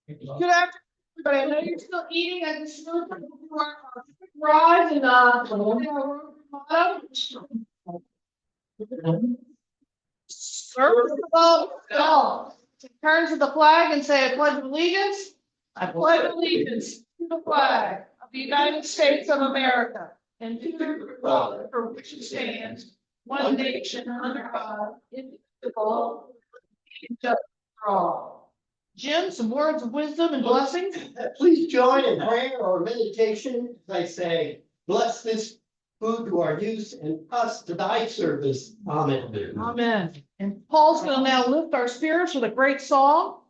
Good afternoon, everybody. I know you're still eating. I just moved to our garage and service above all. Turn to the flag and say, I pledge allegiance. I pledge allegiance to the flag of the United States of America and to the republic for which it stands, one nation under God, indivisible, and justice for all. Jim, some words of wisdom and blessings. Please join in prayer or meditation as I say, bless this food to our use and us to thy service. Amen. Amen. And Paul's going to now lift our spirits with a great song.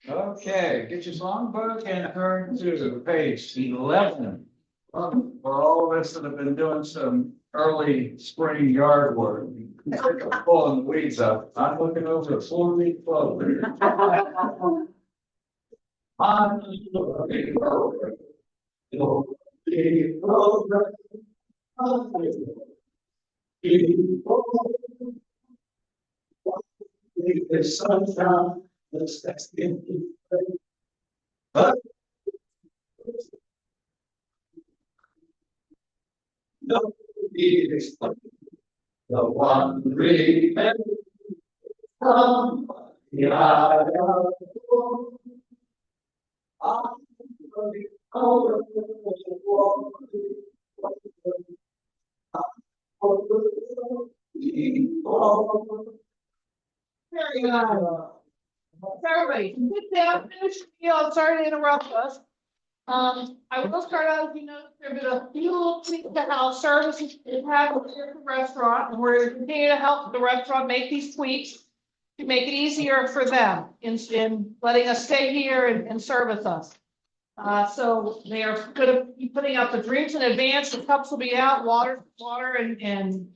Okay, get your songbook and turn to page 11. For all of us that have been doing some early spring yard work, pulling the weeds up, I'm looking over a 4-week clover. I'm looking over the sunshine. But no, is the one remember from the eye of the Lord. I'm looking over the wall. Very good. Everybody, sit down, finish your meal. I'm sorry to interrupt us. I will start out, as you know, there's been a few little tweaks to how services is handled here at the restaurant, and we're going to continue to help the restaurant make these tweaks to make it easier for them in letting us stay here and service us. So they are going to be putting out the drinks in advance. The cups will be out, water and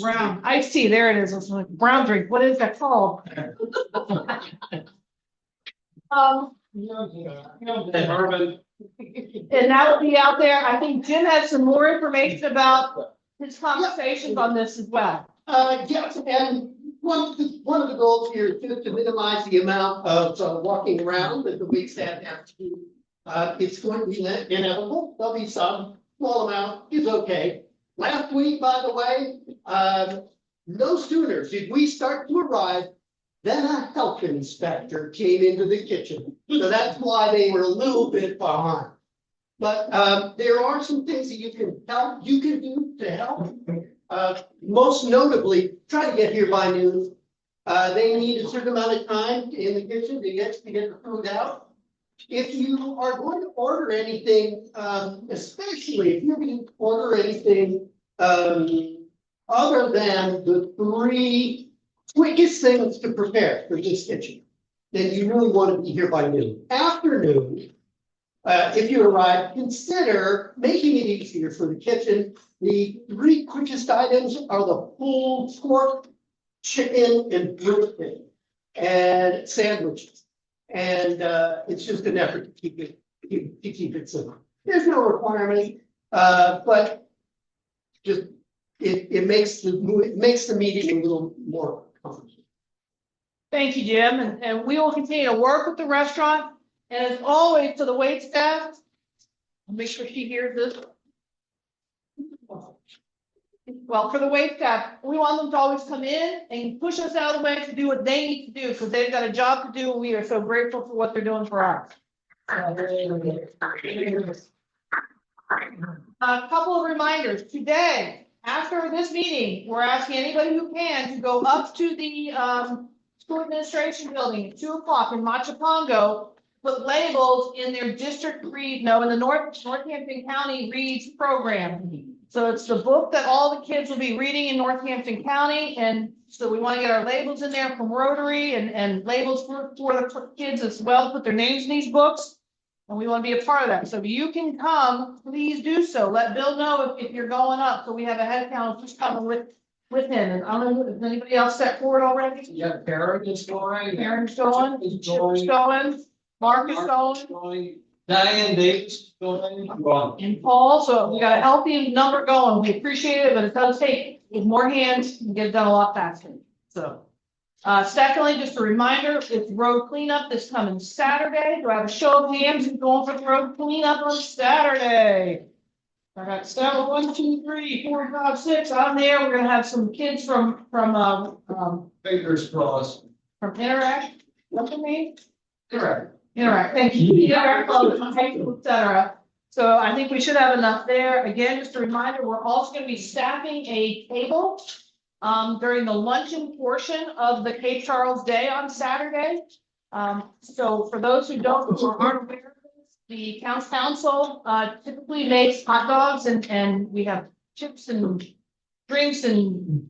brown iced tea. There it is. It's like brown drink. What is that called? And that will be out there. I think Jim has some more information about his conversations on this as well. Yes, and one of the goals here is just to minimize the amount of walking around that the week staff have to do. It's going to be inevitable. There'll be some small amount is okay. Last week, by the way, no sooner did we start to arrive than a health inspector came into the kitchen. So that's why they were a little bit behind. But there are some things that you can do to help. Most notably, try to get here by noon. They need a certain amount of time in the kitchen to get the food out. If you are going to order anything, especially if you're going to order anything other than the 3 quickest things to prepare for this kitchen, then you really want to be here by noon. Afternoon, if you arrive, consider making it easier for the kitchen. The 3 quickest items are the pulled pork, chicken, and brisket, and sandwiches. And it's just an effort to keep it simple. There's no requirement, but just it makes the meeting a little more comfortable. Thank you, Jim. And we will continue to work with the restaurant. And as always, to the wait staff, I'll make sure she hears this. Well, for the wait staff, we want them to always come in and push us out of the way to do what they need to do, because they've got a job to do, and we are so grateful for what they're doing for us. A couple of reminders. Today, after this meeting, we're asking anybody who can to go up to the school administration building at 2 o'clock in Machapongo, put labels in their district read, in the Northampton County Reads program. So it's the book that all the kids will be reading in Northampton County. And so we want to get our labels in there from Rotary and labels for the kids as well, put their names in these books. And we want to be a part of that. So if you can come, please do so. Let Bill know if you're going up. So we have a head count just coming with him. And I don't know if anybody else set forward already. Yeah, Karen is going. Karen's going. Chip's going. Mark is going. Diane Davis is going. And Paul, so we got a healthy number going. We appreciate it, but it does take more hands and get it done a lot faster. So Secondly, just a reminder, it's road cleanup this coming Saturday. Do I have a show of hands who's going for the road cleanup on Saturday? I got several, 1, 2, 3, 4, 5, 6 on there. We're gonna have some kids from Fingers crossed. Interact, what's the name? Correct. Interact, thank you. Interact, et cetera. So I think we should have enough there. Again, just a reminder, we're also gonna be staffing a table during the luncheon portion of the Cape Charles Day on Saturday. So for those who aren't aware of this, the council typically makes hot dogs and we have chips and drinks and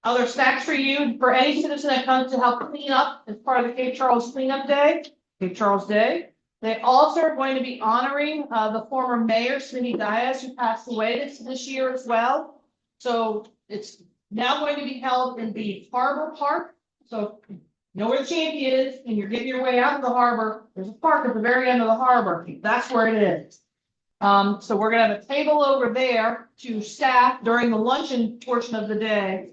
other snacks for you, for any citizen that comes to help clean up as part of the Cape Charles Cleanup Day, Cape Charles Day. They also are going to be honoring the former mayor, Smitty Diaz, who passed away this year as well. So it's now going to be held in the Harbor Park. So you know where the champion is, and you're getting your way out of the harbor. There's a park at the very end of the harbor. That's where it is. So we're gonna have a table over there to staff during the luncheon portion of the day.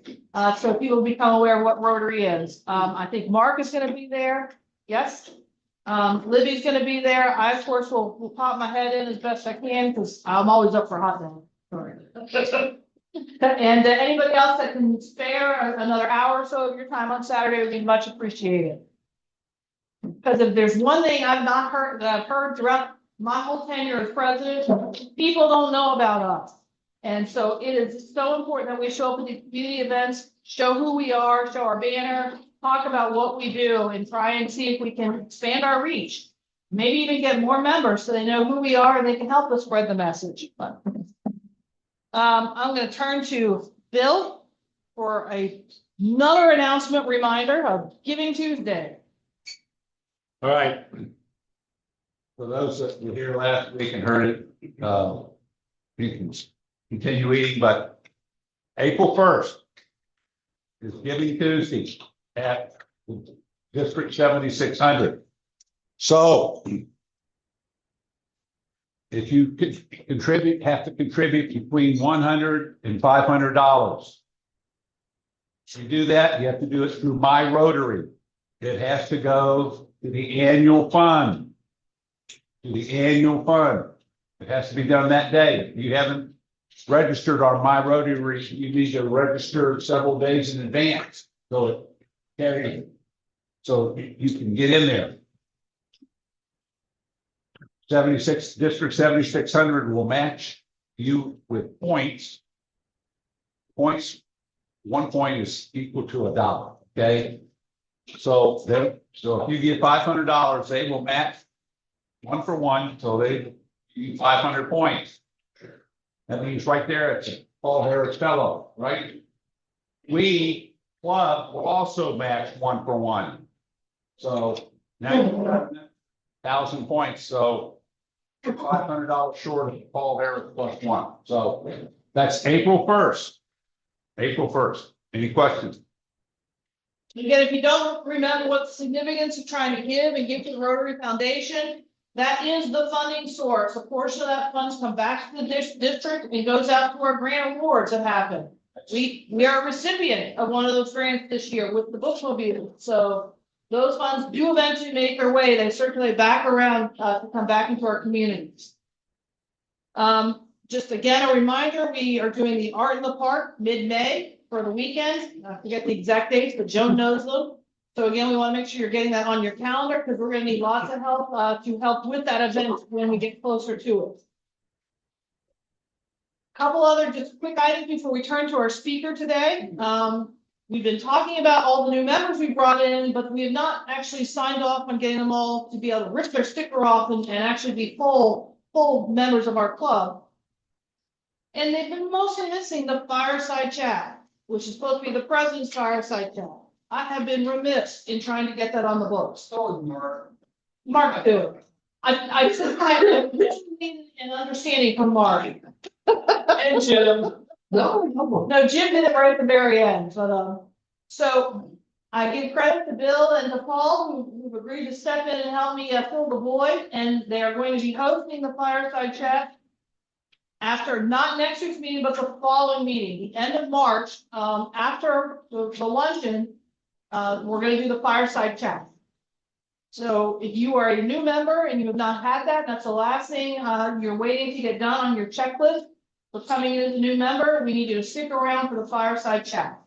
So people become aware of what Rotary is. I think Mark is gonna be there. Yes. Libby's gonna be there. I, of course, will pop my head in as best I can because I'm always up for hot dog. Sorry. And anybody else that can spare another hour or so of your time on Saturday would be much appreciated. Because if there's one thing I've heard throughout my whole tenure as president, people don't know about us. And so it is so important that we show up at the community events, show who we are, show our banner, talk about what we do, and try and see if we can expand our reach. Maybe even get more members so they know who we are and they can help us spread the message. I'm going to turn to Bill for another announcement reminder of Giving Tuesday. All right. For those that were here last week and heard it, you can continue eating, but April 1st is Giving Tuesday at District 7600. So if you could have to contribute between $100 and $500. To do that, you have to do it through My Rotary. It has to go to the annual fund. To the annual fund. It has to be done that day. If you haven't registered on My Rotary, you need to register several days in advance. So you can get in there. 76 7600 will match you with points. Points, 1 point is equal to $1. Okay. So if you get $500, they will match 1 for 1. So they give you 500 points. That means right there, it's Paul Harris Fellow, right? We club will also match 1 for 1. So now you have 1,000 points. So $500 short of Paul Harris +1. So that's April 1st. April 1st. Any questions? Again, if you don't remember what the significance of trying to give to the Rotary Foundation, that is the funding source. A portion of that funds come back to the district and goes out to our grant awards that happen. We are a recipient of one of those grants this year with the bookmobile. So those funds do eventually make their way. They circulate back around to come back into our communities. Just again, a reminder, we are doing the Art in the Park mid-May for the weekend. I forget the exact dates, but Joan knows them. So again, we want to make sure you're getting that on your calendar because we're going to need lots of help to help with that event when we get closer to it. Couple other just quick items before we turn to our speaker today. We've been talking about all the new members we brought in, but we have not actually signed off on getting them all to be able to rip their sticker off and actually be full members of our club. And they've been mostly missing the fireside chat, which is supposed to be the president's fireside chat. I have been remiss in trying to get that on the books. So Mark. Mark, do it. I said I need an understanding from Mark. And Jim. No, Jim did it right at the very end, but so I give credit to Bill and to Paul who've agreed to step in and help me fill the void, and they are going to be hosting the fireside chat after not next week's meeting, but the following meeting, the end of March, after the luncheon. we're gonna do the fireside chat. So if you are a new member and you have not had that, that's the last thing, you're waiting to get done on your checklist. For coming in as a new member, we need you to stick around for the fireside chat.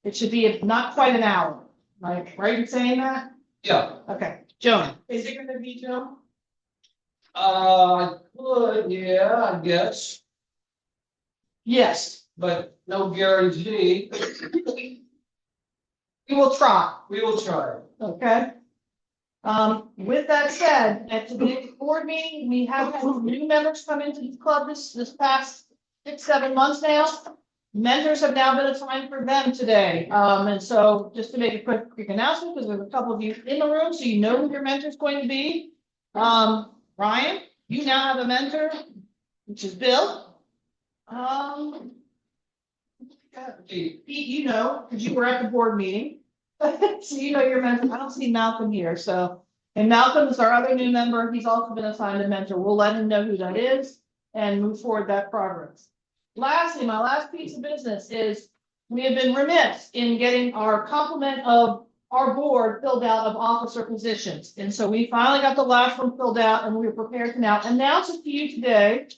It should be not quite an hour, right in saying that? Yeah. Okay, Joan, is it gonna be Joan? Yeah, I guess, Yes, but no guarantee. we will try. We will try. Okay. With that said, at today's board meeting, we have had new members come into the club this past 6-7 months now. Mentors have now been assigned for them today. And so just to make a quick announcement, because there's a couple of you in the room, so you know who your mentor is going to be. Ryan, you now have a mentor, which is Bill. Pete, you know, because you were at the board meeting. So you know your mentor. I don't see Malcolm here, so. And Malcolm is our other new member. He's also been assigned a mentor. We'll let him know who that is and move forward that progress. Lastly, my last piece of business is we have been remiss in getting our complement of our board filled out of officer positions. And so we finally got the last one filled out and we're prepared to now announce it to you today.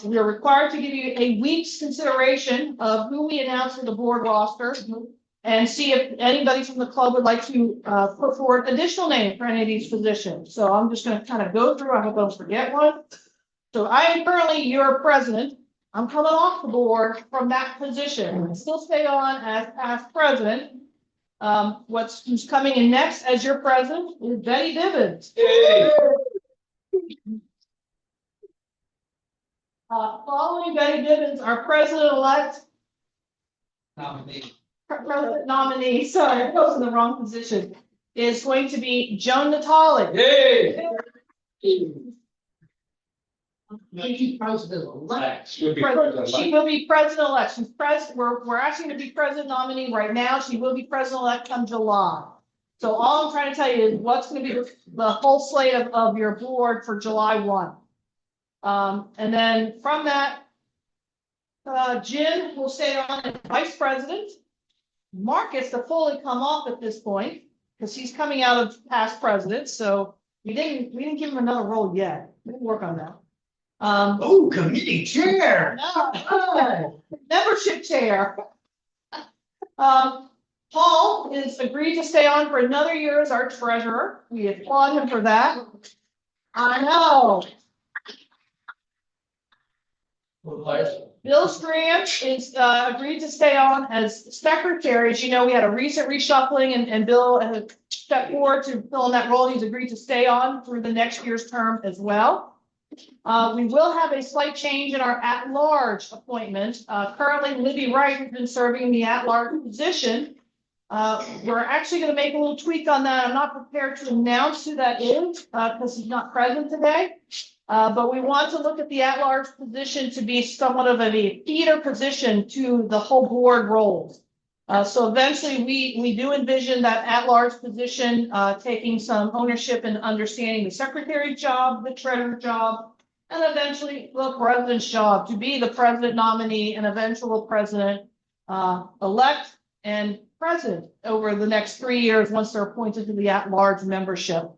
We are required to give you a week's consideration of who we announce for the board roster and see if anybody from the club would like to put forward additional names for any of these positions. So I'm just going to kind of go through. I hope I don't forget one. So I am currently your president. I'm coming off the board from that position. I still stay on as past president. Who's coming in next as your president is Betty Divins. Hey. Following Betty Divins, our president-elect. President nominee, sorry, I was in the wrong position, is going to be Joan Natali. Hey. President-elect. She'll be She president-elect. will be president-elect. She's we're asking her to be president nominee right now. She will be president-elect come July. So all I'm trying to tell you is what's going to be the whole slate of your board for July 1. And then from that, Jim will stay on as vice president. Mark gets to fully come off at this point because he's coming out of past president. So we didn't give him another role yet. We'll work on that. Committee chair. No, membership chair. Paul is agreed to stay on for another year as our treasurer. We applaud him for that. I know. Bill Strand is agreed to stay on as secretary. As you know, we had a recent reshuffling and Bill has stepped forward to fill in that role. He's agreed to stay on through the next year's term as well. We will have a slight change in our at-large appointment. Currently, Libby Wright has been serving the at-large position. We're actually going to make a little tweak on that. I'm not prepared to announce who that is because he's not present today. But we want to look at the at-large position to be somewhat of a feeder position to the whole board roles. So eventually we do envision that at-large position taking some ownership and understanding the secretary job, the treasurer job, and eventually the president's job to be the president nominee and eventual president elect and president over the next 3 years once they're appointed to the at-large membership.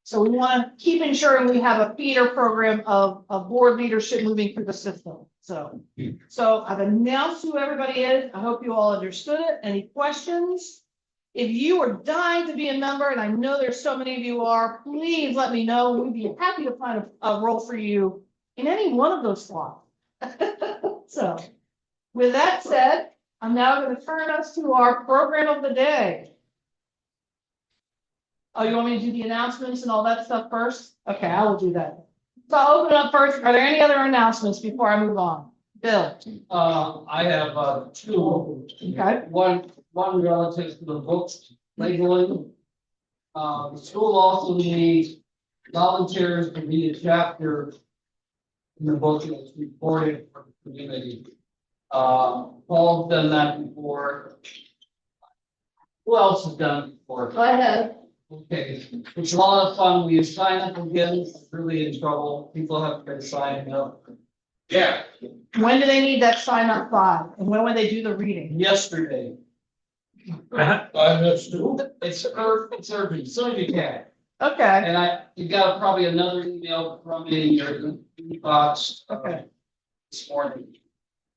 So we want to keep ensuring we have a feeder program of board leadership moving through the system. So I've announced who everybody is. I hope you all understood it. Any questions? If you are dying to be a member, and I know there's so many of you are, please let me know. We'd be happy to find a role for you in any one of those slots. So with that said, I'm now going to turn us to our program of the day. Oh, you want me to do the announcements and all that stuff first? Okay, I will do that. So I'll open it up first. Are there any other announcements before I move on? Bill? I have two. Okay. One relative to the books labeling. The school also needs volunteers to read a chapter in the book that's reported for the community. Paul's done that before. Who else has done it before? Go ahead. Okay, it's a lot of fun. We sign up again, really in trouble. People have been signing up. Yeah. When do they need that sign up by? And when will they do the reading? Yesterday. It's urgent, so you can. Okay, And you got probably another email from me in your inbox. Okay. This morning.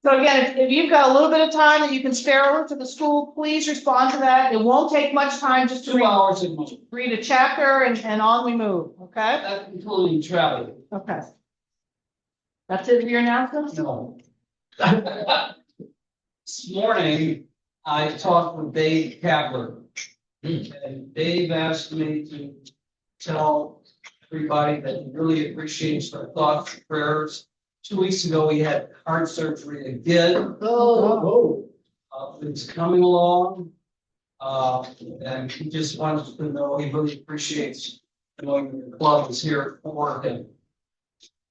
so again, if you've got a little bit of time that you can spare over to the school, please respond to that. It won't take much time just to 2 hours a month, read a chapter and on we move, okay? that's including travel. Okay. That's it for your announcements? No. This morning, I talked with Dave Kapler. And Dave asked me to tell everybody that he really appreciates their thoughts and prayers. 2 weeks ago, he had heart surgery again. It's coming along. And he just wants to know, he really appreciates knowing that the club is here for him.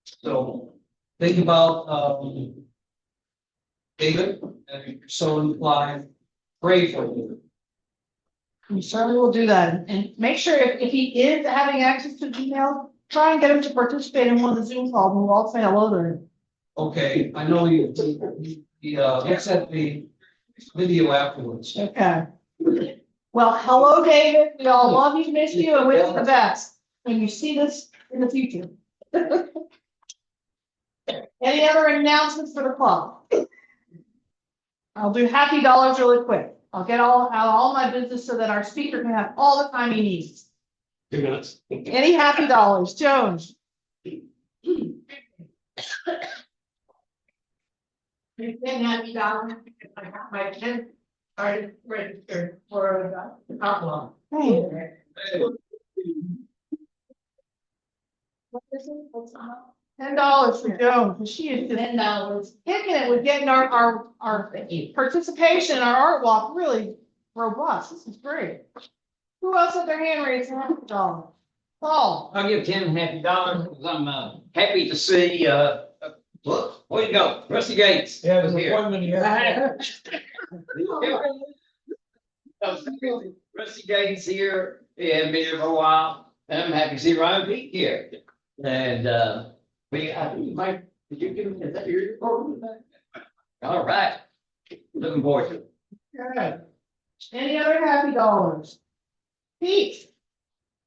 So think about, David, and if you're so inclined, pray for him. We certainly will do that. And make sure if he is having access to the email, try and get him to participate in one of the Zoom calls and we'll all say hello to him. Okay, I know he sent the video afterwards. Okay. Well, hello, David. We all love you, miss you, and wish you the best when you see this in the future. Any other announcements for the club? I'll do happy dollars really quick. I'll get out all my business so that our speaker can have all the time he needs. 2 minutes. Any happy dollars, Jones? Happy dollars. I got my kid started registered for the top one. $10 for Joan, because she is $10. Kicking it with getting our participation in our art walk really robust. This is great. Who else had their hand raised? $100. Paul. I'll give Ken $50 because I'm happy to see, look, way to go, Rusty Gates. Yeah, there's an Here. appointment here. Rusty Gates here, he hadn't been here for a while, and I'm happy to see Ryan Pete here. And, I think you might, did you give him, is that your report? All right, looking forward to it. Good. Any other happy dollars? Pete.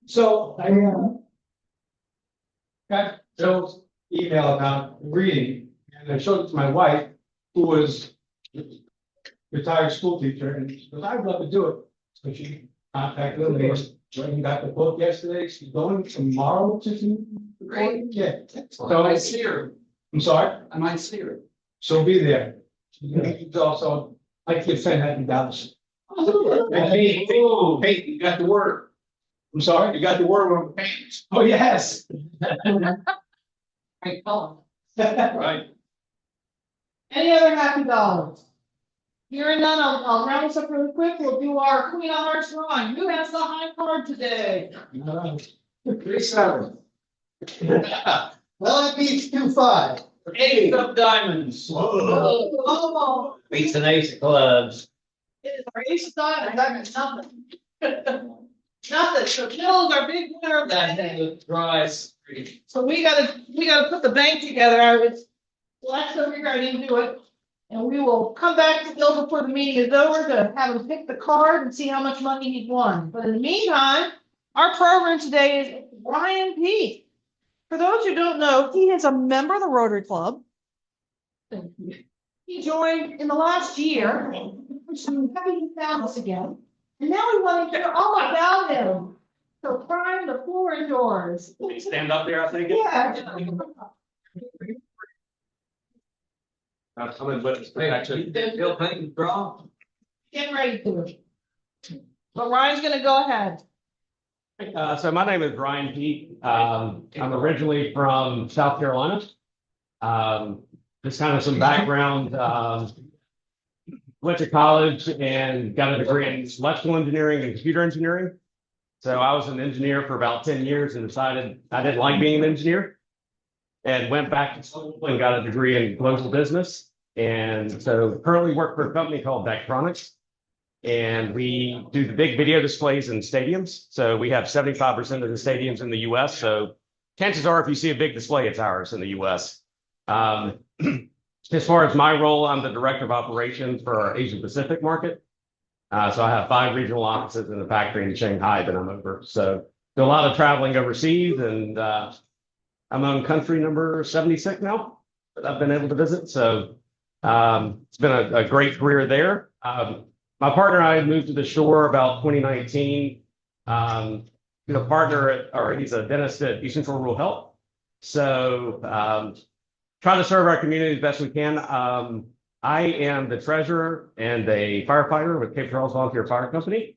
So I got Joe's email about reading, and I showed it to my wife, who was a retired school teacher, and she goes, I'd love to do it. So she contacted me, went and got the book yesterday. She's going tomorrow to do. Great. Yeah. So I might see her, I'm sorry, I might see her. she'll be there. She's also, I give $10,000. Hey, you got the word. I'm sorry? You got the word on the pants. Oh, yes. Great color. Right. Any other happy dollars? Hearing none, I'll round this up really quick. We'll do our Queen of Hearts drawing. Who has the high card today? 3-7. Well, it beats 2-5. Ace of diamonds. Oh, Beats an ace of clubs. it is our ace of diamonds. That means nothing. Nothing. So Bill's our big winner of that day. Dries. So we gotta put the bank together. Let's go figure out how to do it. And we will come back to Bill before the meeting is over to have him pick the card and see how much money he's won. But in the meantime, our program today is Ryan P. For those who don't know, he is a member of the Rotary Club. He joined in the last year, which I'm happy he found us again. And now we want to hear all about him. So Brian, the floor is yours. Stand up there, I think. Yeah. I'm in witness protection. Bill Clinton draw. Get ready to it. But Ryan's gonna go ahead. So my name is Ryan Pete. I'm originally from South Carolina. Just kind of some background. Went to college and got a degree in electrical engineering and computer engineering. So I was an engineer for about 10 years and decided I didn't like being an engineer. And went back to school and got a degree in global business. And so currently work for a company called Daktronics. And we do the big video displays in stadiums. So we have 75% of the stadiums in the US. So chances are if you see a big display, it's ours in the US. As far as my role, I'm the director of operations for our Asia Pacific market. So I have 5 regional offices in the factory in Shanghai that I'm over. So do a lot of traveling overseas, and I'm on country number 76 now that I've been able to visit. So it's been a great career there. My partner and I moved to the shore about 2019. He's a partner or he's a dentist at Eastern Shore Rural Health. So trying to serve our community as best we can. I am the treasurer and a firefighter with Cape Charles Volunteer Fire Company.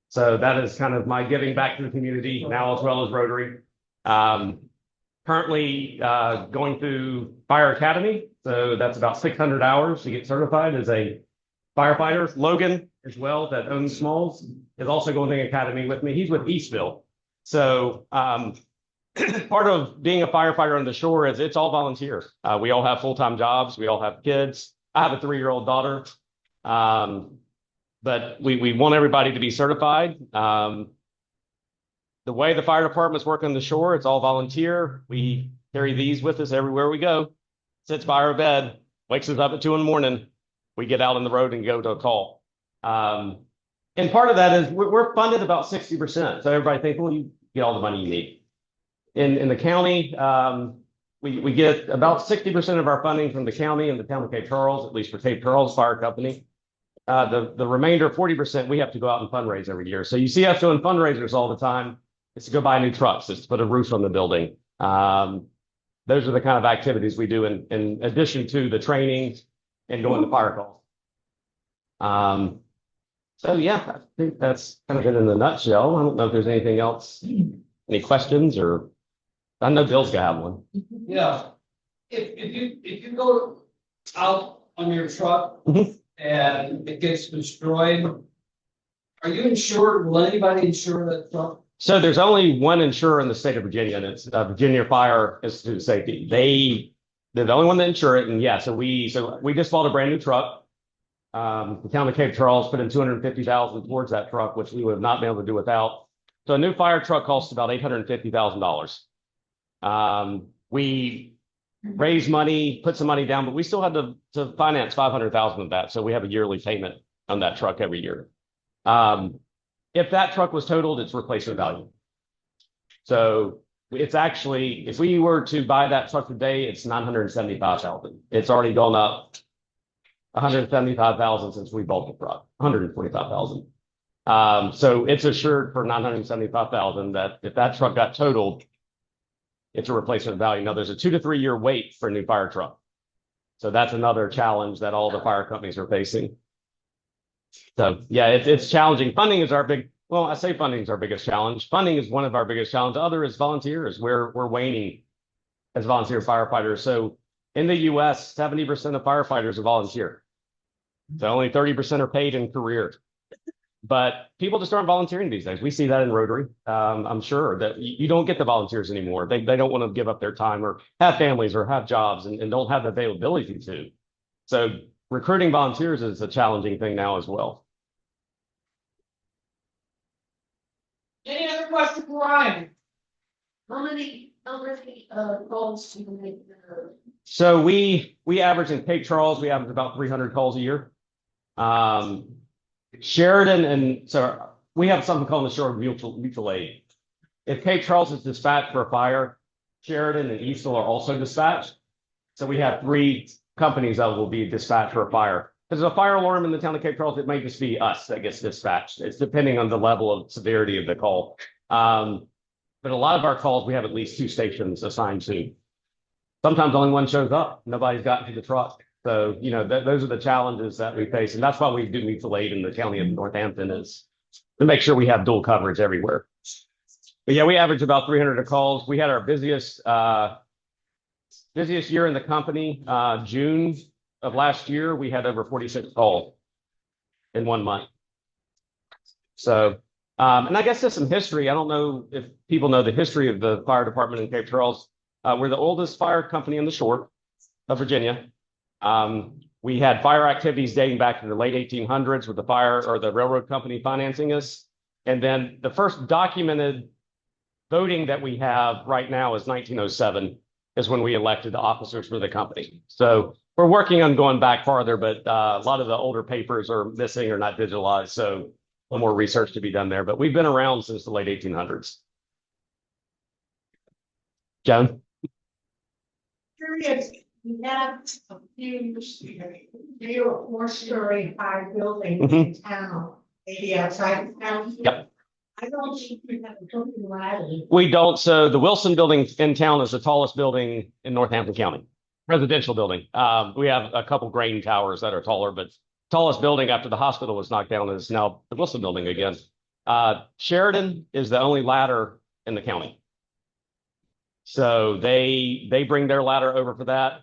So that is kind of my giving back to the community now, as well as Rotary. Currently going through Fire Academy. So that's about 600 hours to get certified as a firefighter. Logan, as well, that owns Smalls, is also going to the academy with me. He's with Eastville. So part of being a firefighter on the shore is it's all volunteer. We all have full-time jobs. We all have kids. I have a 3-year-old daughter. But we want everybody to be certified. The way the fire departments work on the shore, it's all volunteer. We carry these with us everywhere we go. Sits by our bed, wakes us up at 2 a.m. We get out on the road and go to a call. And part of that is we're funded about 60%. So everybody thinks, well, you get all the money you need. In the county, we get about 60% of our funding from the county and the town of Cape Charles, at least for Cape Charles Fire Company. The remainder, 40%, we have to go out and fundraise every year. So you see us doing fundraisers all the time. It's to go buy new trucks. It's to put a roof on the building. Those are the kind of activities we do in addition to the training and going to fire calls. So yeah, I think that's kind of it in a nutshell. I don't know if there's anything else, any questions, or I know Bill's gonna have one. Yeah. If you go out on your truck Mhm. and it gets destroyed, are you insured? Will anybody insure that truck? So there's only one insurer in the state of Virginia, and it's Virginia Fire Institute of Safety. They're the only one that insure it. And yeah, so we just bought a brand new truck. The town of Cape Charles put in $250,000 towards that truck, which we would have not been able to do without. So a new fire truck costs about $850,000. We raised money, put some money down, but we still had to finance $500,000 of that. So we have a yearly payment on that truck every year. If that truck was totaled, it's replacement value. So it's actually, if we were to buy that truck today, it's $975,000. It's already gone up $175,000 since we bought the truck, $145,000. So it's assured for $975,000 that if that truck got totaled, it's a replacement value. Now there's a 2 to 3 year wait for a new fire truck. So that's another challenge that all the fire companies are facing. So yeah, it's challenging. Funding is our I say funding is our biggest challenge. Funding is one of our biggest challenges. Other is volunteers. We're waning as volunteer firefighters. So in the US, 70% of firefighters are volunteer. So only 30% are paid in career. But people just aren't volunteering these days. We see that in Rotary. I'm sure that you don't get the volunteers anymore. They don't want to give up their time or have families or have jobs and don't have the availability to. So recruiting volunteers is a challenging thing now as well. Any other questions for Ryan? How many calls do you make? So we average in Cape Charles, we average about 300 calls a year. Sheridan, and so we have something called the Shore Mutual Aid. If Cape Charles is dispatched for a fire, Sheridan and Eastville are also dispatched. So we have 3 companies that will be dispatched for a fire. If there's a fire alarm in the town of Cape Charles, it might just be us that gets dispatched. It's depending on the level of severity of the call. But a lot of our calls, we have at least 2 stations assigned to. Sometimes only one shows up. Nobody's gotten to the truck. So, you know, those are the challenges that we face. And that's why we do mutual aid in the county of Northampton, is to make sure we have dual coverage everywhere. But yeah, we average about 300 calls. We had our busiest year in the company, June of last year. We had over 46 calls in 1 month. So, and I guess there's some history. I don't know if people know the history of the fire department in Cape Charles. We're the oldest fire company on the shore of Virginia. We had fire activities dating back to the late 1800s with the fire or the railroad company financing us. And then the first documented voting that we have right now is 1907. is when we elected the officers for the company. So we're working on going back farther, but a lot of the older papers are missing or not digitalized. So a little more research to be done there, but we've been around since the late 1800s. Joan? Curious, we have a few, 3 or 4 story high buildings in town, maybe outside of town. Yep. I don't think we have a company ladder. We don't. So the Wilson building in town is the tallest building in Northampton County, residential building. We have a couple grain towers that are taller, but tallest building after the hospital was knocked down is now the Wilson building again. Sheridan is the only ladder in the county. So they bring their ladder over for that.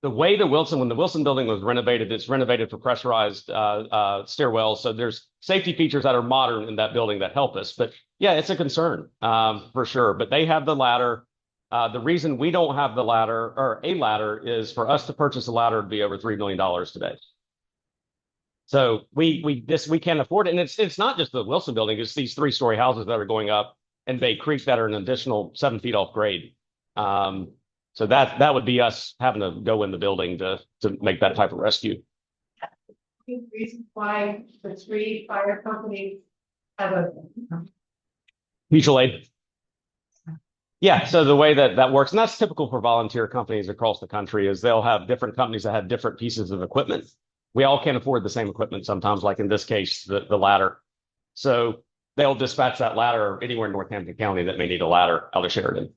The way when the Wilson building was renovated, it's renovated for pressurized stairwells. So there's safety features that are modern in that building that help us. But yeah, it's a concern for sure. But they have the ladder. The reason we don't have the ladder or a ladder is for us to purchase a ladder would be over $3 million today. So we can't afford it. And it's not just the Wilson building, it's these 3-story houses that are going up in Bay Creek that are an additional 7 feet off grade. So that would be us having to go in the building to make that type of rescue. Reason why the 3 fire companies have a. Mutual aid. Yeah, so the way that works, and that's typical for volunteer companies across the country, is they'll have different companies that have different pieces of equipment. We all can't afford the same equipment sometimes, like in this case, the ladder. So they'll dispatch that ladder anywhere in Northampton County that may need a ladder out of Sheridan.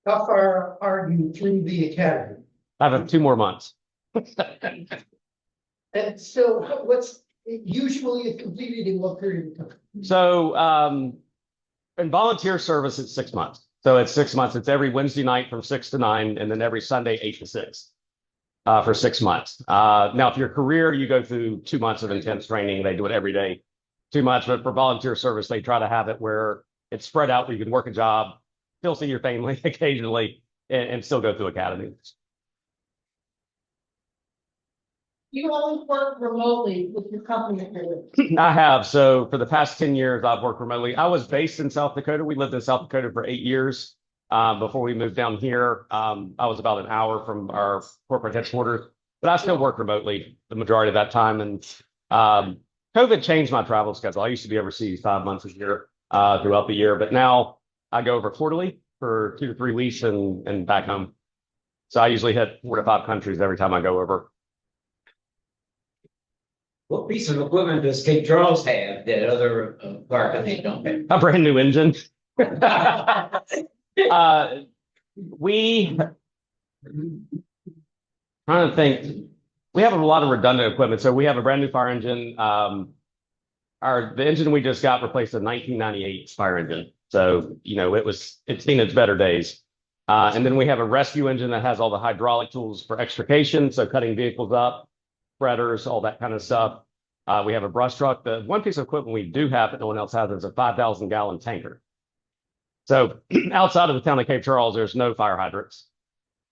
How far are you through the academy? I have 2 more months. And so what's usually completed in what period of time? So in volunteer service, it's 6 months. So it's 6 months. It's every Wednesday night from 6 to 9, and then every Sunday 8 to 6 for 6 months. Now, if you're career, you go through 2 months of intense training. They do it every day, 2 months. But for volunteer service, they try to have it where it's spread out where you can work a job, still see your family occasionally, and still go through academy. You always work remotely with your company. I have. So for the past 10 years, I've worked remotely. I was based in South Dakota. We lived in South Dakota for 8 years before we moved down here. I was about an hour from our corporate headquarters, but I still work remotely the majority of that time. And COVID changed my travel schedule. I used to be overseas 5 months a year throughout the year, but now I go over quarterly for 2 to 3 weeks and back home. So I usually hit 4 to 5 countries every time I go over. What piece of equipment does Cape Charles have that other fire companies don't have? A brand new engine. Trying to think, we have a lot of redundant equipment. So we have a brand new fire engine. The engine we just got replaced a 1998 fire engine. So, it's seen its better days. And then we have a rescue engine that has all the hydraulic tools for extrication. So cutting vehicles up, spreaders, all that kind of stuff. We have a brush truck. The one piece of equipment we do have that no one else has is a 5,000-gallon tanker. So outside of the town of Cape Charles, there's no fire hydrants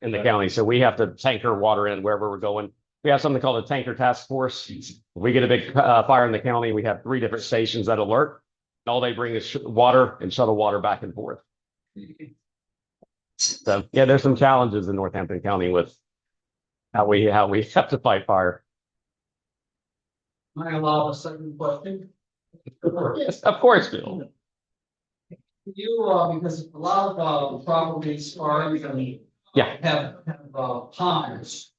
in the county. So we have to tanker water in wherever we're going. We have something called a tanker task force. If we get a big fire in the county, we have 3 different stations that alert. All they bring is water and shuttle water back and forth. So yeah, there's some challenges in Northampton County with how we have to fight fire. Am I allowed a second question? Of course, Bill. You, because a lot of properties are, Yeah. have ponds.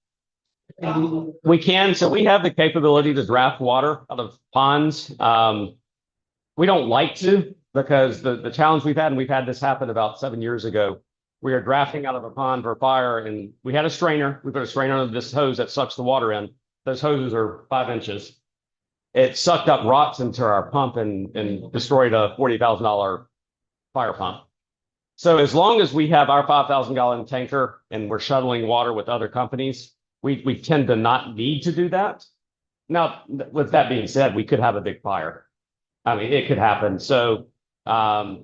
We can. So we have the capability to draft water out of ponds. We don't like to because the challenge we've had, and we've had this happen about 7 years ago. We are drafting out of a pond for fire, and we had a strainer. We put a strainer on this hose that sucks the water in. Those hoses are 5 inches. It sucked up rocks into our pump and destroyed a $40,000 fire pump. So as long as we have our 5,000-gallon tanker and we're shuttling water with other companies, we tend to not need to do that. Now, with that being said, we could have a big fire. I mean, it could happen. So I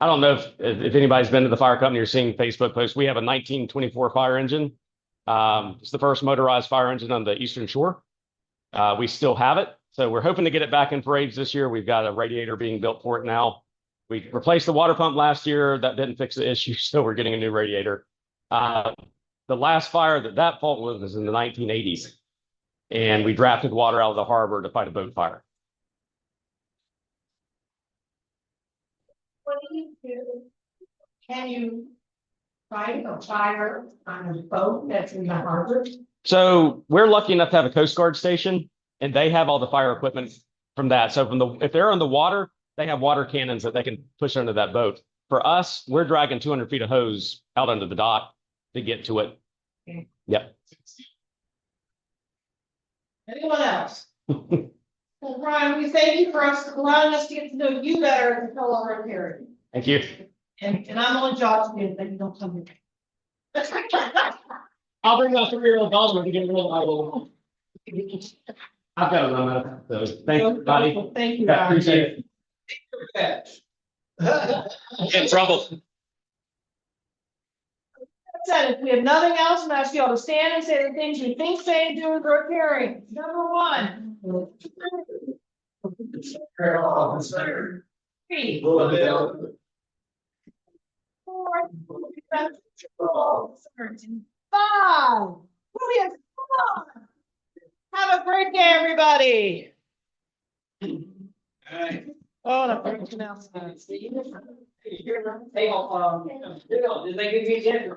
don't know if anybody's been to the fire company or seen Facebook posts. We have a 1924 fire engine. It's the first motorized fire engine on the Eastern Shore. We still have it. So we're hoping to get it back in parades this year. We've got a radiator being built for it now. We replaced the water pump last year. That didn't fix the issue, so we're getting a new radiator. The last fire that fault was in the 1980s, and we drafted water out of the harbor to fight a boat fire. What do you do? Can you fight a fire on a boat that's in the harbor? So we're lucky enough to have a Coast Guard station, and they have all the fire equipment from that. So if they're on the water, they have water cannons that they can push under that boat. For us, we're dragging 200 feet of hose out under the dock to get to it. Okay. Yep. Anyone else? Well, Brian, we thank you for allowing us to get to know you better as a fellow Rotarian. Thank you. And I'm only joking you that you don't come here. I'll bring my 3-year-old daughter to get a little idol. I've got to run out. So thanks, everybody. Thank you, Yeah, Brian. appreciate it. In trouble. Said, if we have nothing else, I'm asking you all to stand and say the things you think, say, and do as Rotarians. Number 1. 3. 4. 5. We have 5. Have a great day, everybody. Oh, no, I'm pronouncing that. Hey, Bill, did they give you a chance?